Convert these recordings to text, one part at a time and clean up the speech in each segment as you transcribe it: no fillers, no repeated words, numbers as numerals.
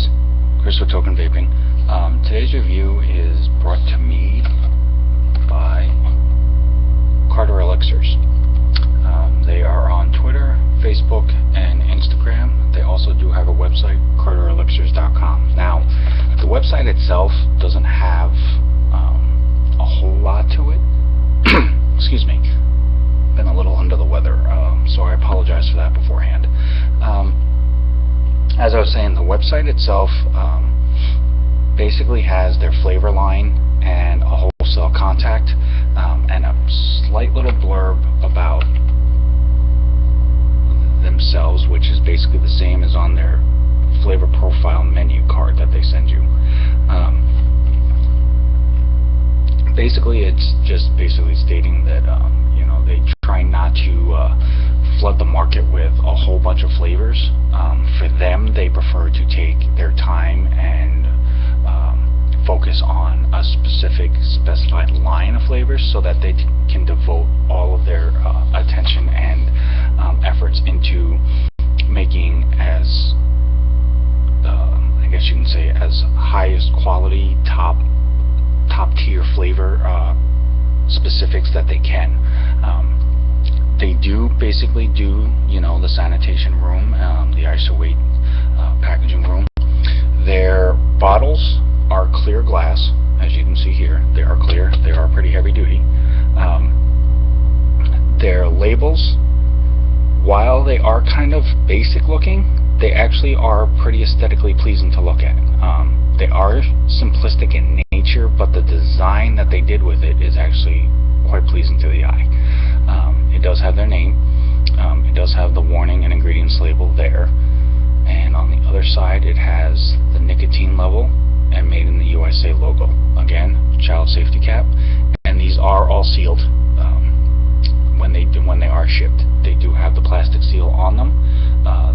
guys, Chris with Token Vaping. Today's review is brought to me by Elixirs. They are on Twitter, Facebook, and Instagram. They also do have a website, elixirs.com. Now, the website itself doesn't have a whole lot to it. Excuse me. Been a little under the weather, so I apologize for that beforehand. As I was saying, the website itself basically has their flavor line and a wholesale contact and a slight little blurb about themselves, which is basically the same as on their flavor profile menu card that they send you. Basically, it's just basically stating that they try not to flood the market with a whole bunch of flavors. For them, they prefer to take their time and focus on a specified line of flavors so that they can devote all of their attention and efforts into making as I guess you can say as highest quality top tier flavor specifics that they can. They do basically do the sanitation room, the ISO weight packaging room. Their bottles are clear glass, as you can see here. They are clear. They are pretty heavy duty. Their labels, while they are kind of basic looking, they actually are pretty aesthetically pleasing to look at. They are simplistic in nature, but the design that they did with it is actually quite pleasing to the eye. It does have their name. It does have the warning and ingredients label there. And on the other side, it has the nicotine level and Made in the USA logo. Again, child safety cap. And these are all sealed when they are shipped. They do have the plastic seal on them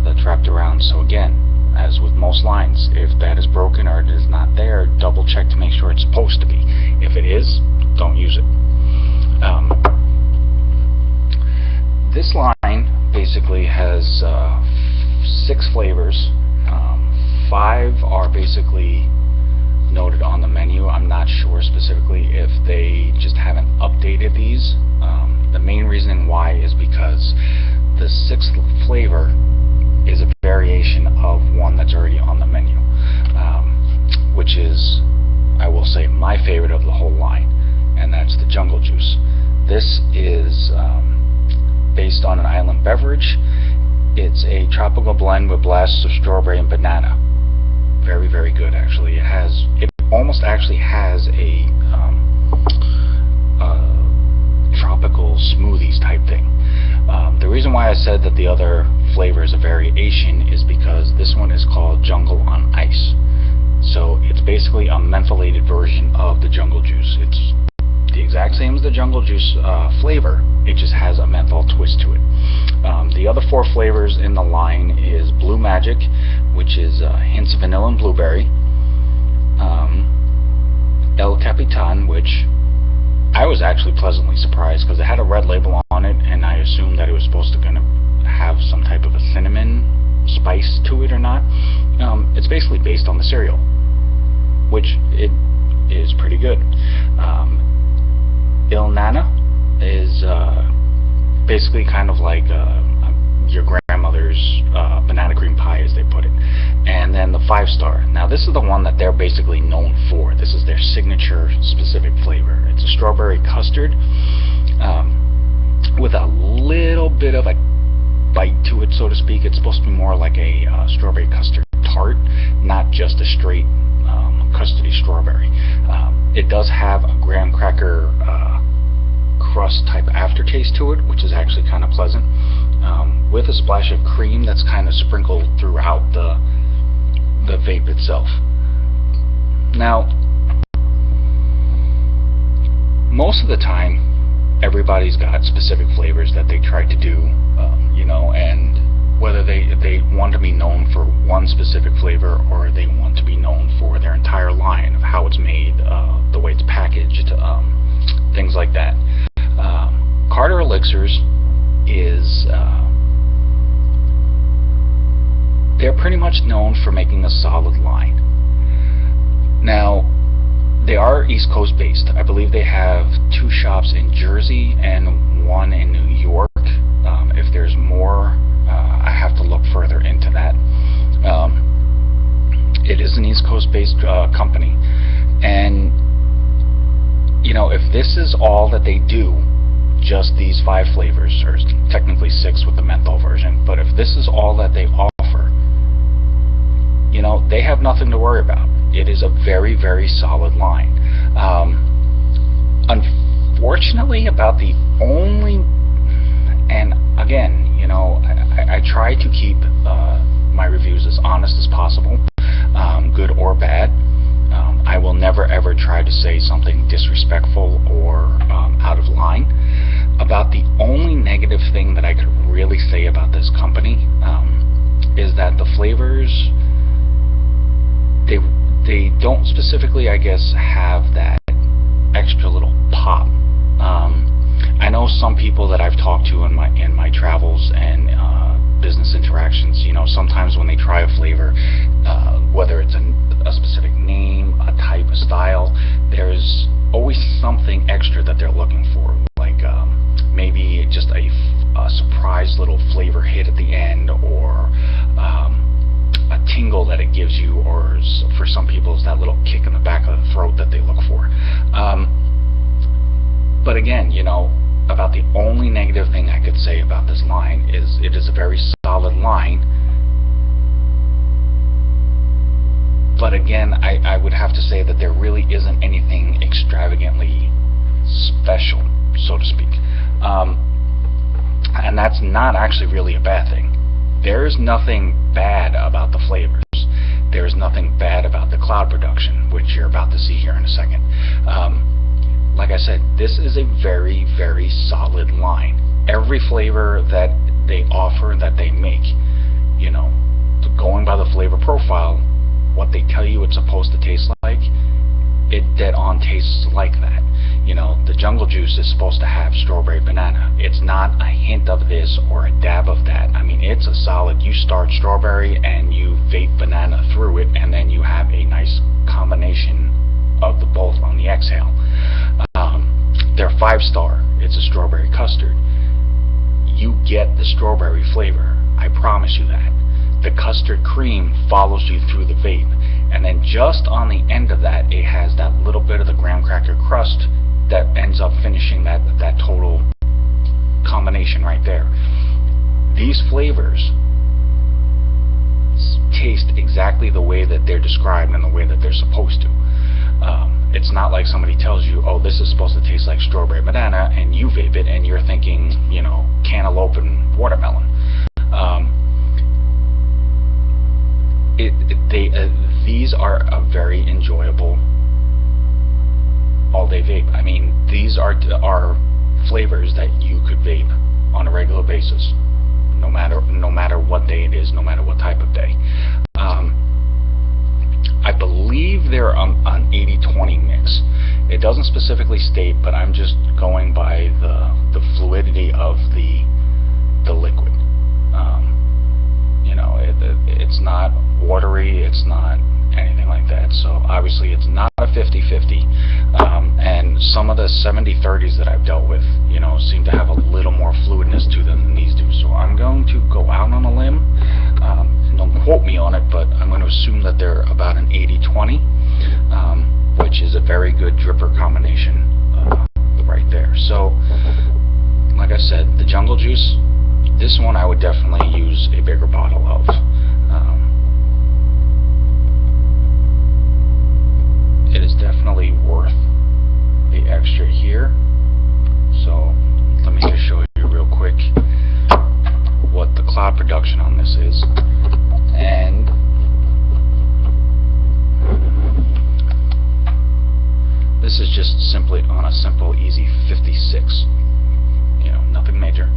that's wrapped around. So again, as with most lines, if that is broken or it is not there, double check to make sure it's supposed to be. If it is, don't use it. This line basically has 6 flavors. 5 are basically noted on the menu. I'm not sure specifically if they just haven't updated these. The main reason why is because the 6th flavor is a variation of one that's already on the menu, which is, I will say, my favorite of the whole line, and that's the Jungle Juice. This is based on an island beverage. It's a tropical blend with blasts of strawberry and banana. Very, very good, actually. It almost actually has a tropical smoothies type thing. The reason why I said that the other flavor is a variation is because this one is called Jungle on Ice. So it's basically a mentholated version of the Jungle Juice. It's the exact same as the Jungle Juice flavor, it just has a menthol twist to it. The other 4 flavors in the line is Blue Magic, which is hints of vanilla and blueberry, El Capitan, which I was actually pleasantly surprised because it had a red label on it, and I assumed that it was supposed to have some type of a cinnamon spice to it or not. It's basically based on the cereal, which it is pretty good. Il Nana is basically kind of like your grandmother's banana cream pie, as they put it. And then the 5-star. Now this is the one that they're basically known for. This is their signature specific flavor. It's a strawberry custard with a little bit of a bite to it, so to speak. It's supposed to be more like a strawberry custard tart, not just a straight custardy strawberry. It does have a Graham Cracker Crust type aftertaste to it, which is actually kind of pleasant, with a splash of cream that's kind of sprinkled throughout the vape itself. Now, most of the time, everybody's got specific flavors that they try to do, and whether they want to be known for one specific flavor or they want to be known for their entire line of how it's made, the way it's packaged, things like that. Elixirs is they're pretty much known for making a solid line. Now, they are East Coast based. I believe they have 2 shops in Jersey and 1 in New York. If there's more, I have to look further into that. It is an East Coast based company, and you know, if this is all that they do, just these 5 flavors, or technically 6 with the menthol version, but if this is all that they offer, you know, they have nothing to worry about. It is a very, very solid line. Unfortunately, about the only, and again, you know, I try to keep my reviews as honest as possible, good or bad. I will never ever try to say something disrespectful or out of line. About the only negative thing that I could really say about this company is that the flavors, they don't specifically, I guess, have that extra little pop. I know some people that I've talked to in my travels and business interactions, you know, sometimes when they try a flavor, whether it's a specific name, a type, a style, there's always something extra that they're looking for, like maybe just a surprise little flavor hit at the end, or a tingle that it gives you, or for some people it's that little kick in the back of the throat that they look for. But again, you know, about the only negative thing I could say about this line is it is a very solid line. But again, I would have to say that there really isn't anything extravagantly special, so to speak. And that's not actually really a bad thing. There's nothing bad about the flavors. There's nothing bad about the cloud production, which you're about to see here in a second. Like I said, this is a very, very solid line. Every flavor that they offer, that they make, you know, going by the flavor profile, what they tell you it's supposed to taste like, it dead on tastes like that. You know, the jungle juice is supposed to have strawberry banana. It's not a hint of this or a dab of that. I mean, it's a solid, you start strawberry and you vape banana through it, and then you have a nice combination of the both on the exhale. They're 5-star. It's a strawberry custard. You get the strawberry flavor. I promise you that. The custard cream follows you through the vape, and then just on the end of that, it has that little bit of the Graham Cracker Crust that ends up finishing that total combination right there. These flavors taste exactly the way that they're described and the way that they're supposed to. It's not like somebody tells you, oh, this is supposed to taste like strawberry banana, and you vape it and you're thinking, you know, cantaloupe and watermelon. These are a very enjoyable all-day vape. I mean, these are flavors that you could vape on a regular basis, no matter what day it is, no matter what type of day. I believe they're an 80-20 mix. It doesn't specifically state, but I'm just going by the fluidity of the liquid. You know, it's not watery, it's not anything like that. So obviously it's not a 50-50. And some of the 70-30s that I've dealt with, you know, seem to have a little more fluidness to them than these do. So I'm going to go out on a limb. Don't quote me on it, but I'm going to assume that they're about an 80-20, which is a very good dripper combination right there. So, like I said, the jungle juice, this one I would definitely use a bigger bottle of. It is definitely worth the extra here. So let me just show you real quick what the cloud production on this is. And this is just simply on a simple, easy 56. You know, nothing major.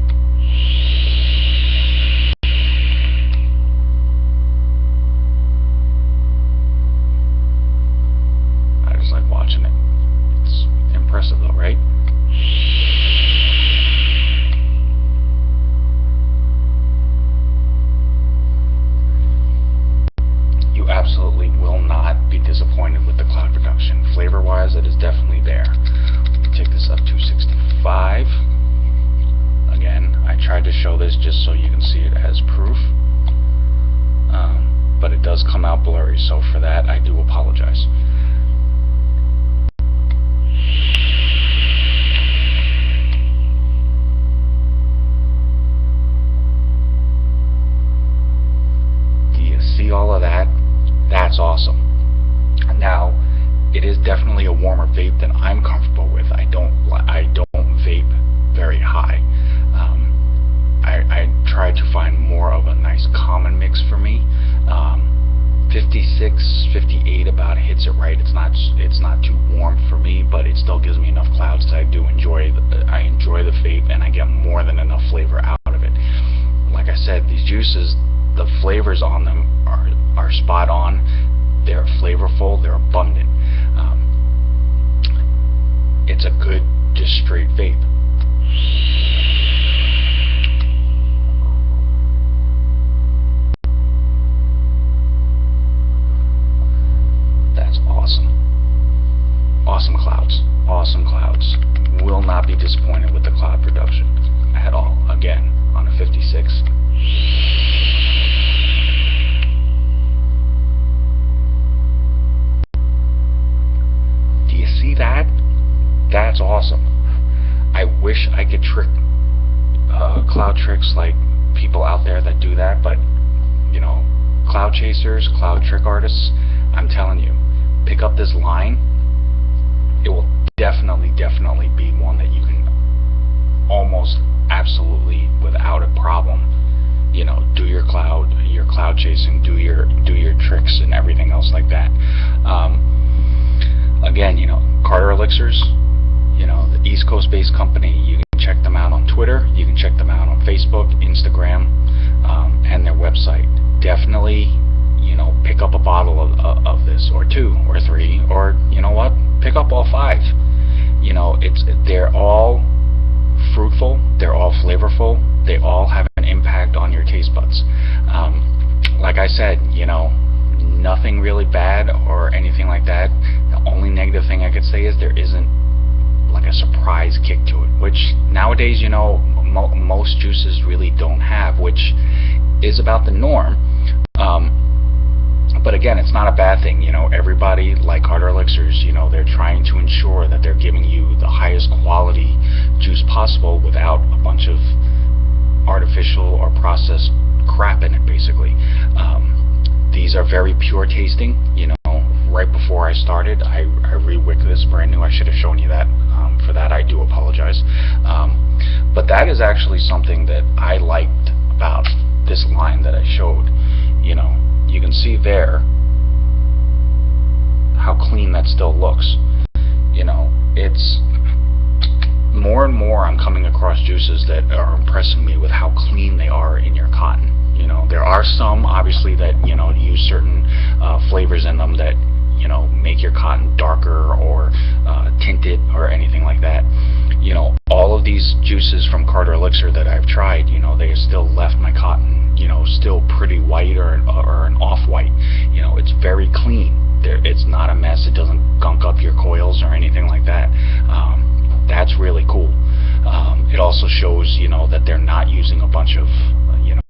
does come out blurry, so for that I do apologize. Do you see all of that? That's awesome. Now, it is definitely a warmer vape than I'm comfortable with. I don't vape very high. I try to find more of a nice common mix for me. 56, 58 about hits it right. It's not too warm for me, but it still gives me enough clouds that I enjoy the vape, and I get more than enough flavor out of it. Like I said, these juices, the flavors on them are spot on. They're flavorful. They're abundant. It's a good, just straight vape. That's awesome. Awesome clouds. Awesome clouds. Will not be disappointed with the cloud production at all. Again, on a 56. Do you see that? That's awesome. I wish I could trick cloud tricks like people out there that do that, but you know, cloud chasers, cloud trick artists, I'm telling you, pick up this line. It will definitely be one that you can almost absolutely without a problem, you know, do your cloud chasing, do your tricks and everything else like that. Again, you know, Carter Elixirs, you know, the East Coast based company. You can check them out on Twitter, you can check them out on Facebook, Instagram, and their website. Definitely, you know, pick up a bottle of this, or 2 or 3, or you know what, pick up all 5. You know, they're all fruitful, they're all flavorful, they all have an impact on your taste buds. Like I said, you know, nothing really bad or anything like that. The only negative thing I could say is there isn't like a surprise kick to it, which nowadays, you know, most juices really don't have, which is about the norm. But again, it's not a bad thing. You know, everybody, like Carter Elixirs, you know, they're trying to ensure that they're giving you the highest quality juice possible without a bunch of artificial or processed crap in it, basically. These are very pure tasting. You know, right before I started, I re-wicked this brand new. I should have shown you that. For that, I do apologize. But that is actually something that I liked about this line that I showed. You know, you can see there how clean that still looks. You know, it's more and more I'm coming across juices that are impressing me with how clean they are in your cotton. You know, there are some obviously that, you know, use certain flavors in them that, you know, make your cotton darker or tinted or anything like that. You know, all of these juices from Carter Elixir that I've tried, you know, they have still left my cotton, you know, still pretty white or an off-white. You know, it's very clean. It's not a mess. It doesn't gunk up your coils or anything like that. That's really cool. It also shows, you know, that they're not using a bunch of, you know,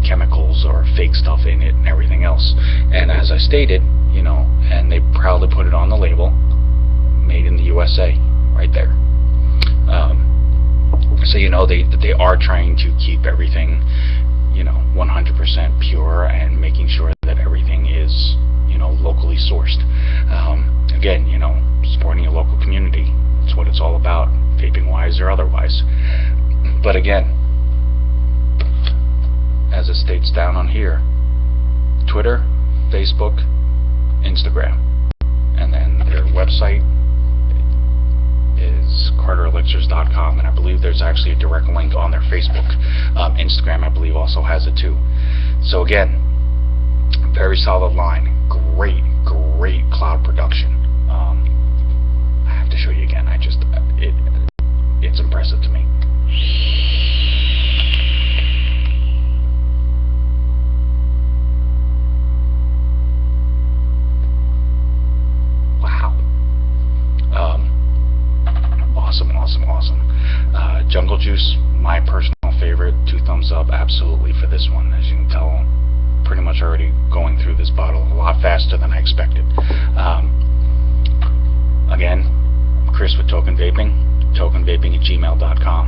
chemicals or fake stuff in it and everything else. And as I stated, you know, and they proudly put it on the label, made in the USA, right there. So, you know, they are trying to keep everything, you know, 100% pure and making sure that everything is, you know, locally sourced. Again, you know, supporting your local community. That's what it's all about, vaping-wise or otherwise. But again, as it states down on here, Twitter, Facebook, Instagram, and then their website is carterelixirs.com, and I believe there's actually a direct link on their Facebook. Instagram, I believe, also has it too. So again, very solid line, great cloud production. I have to show you again. It's impressive to me. Wow. Awesome. Jungle Juice, my personal favorite. 2 thumbs up, absolutely, for this one. As you can tell, pretty much already going through this bottle a lot faster than I expected. Again, Chris with Token Vaping, tokenvaping@gmail.com.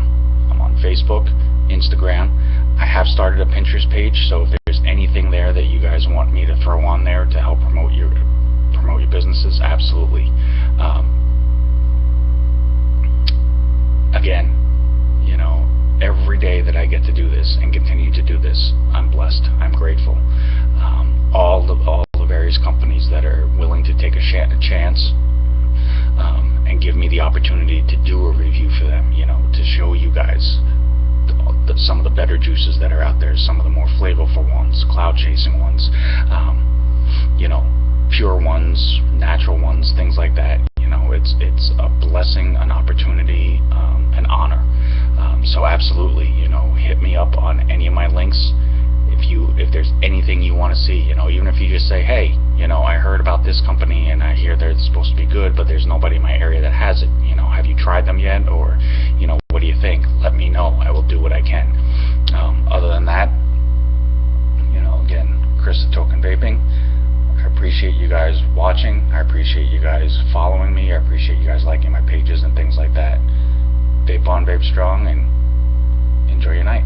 I'm on Facebook, Instagram. I have started a Pinterest page, so if there's anything there that you guys want me to throw on there to help promote your businesses, absolutely. Again, you know, every day that I get to do this and continue to do this, I'm blessed. I'm grateful. All the various companies that are willing to take a chance and give me the opportunity to do a review for them, you know, to show you guys some of the better juices that are out there, some of the more flavorful ones, cloud chasing ones, you know, pure ones, natural ones, things like that. You know, it's a blessing, an opportunity, an honor. So absolutely, you know, hit me up on any of my links. If there's anything you want to see, you know, even if you just say, hey, you know, I heard about this company and I hear they're supposed to be good, but there's nobody in my area that has it. You know, have you tried them yet? Or, you know, what do you think? Let me know. I will do what I can. Other than that, you know, again, Chris the Token Vaping. I appreciate you guys watching. I appreciate you guys following me. I appreciate you guys liking my pages and things like that. Vape on, vape strong, and enjoy your night.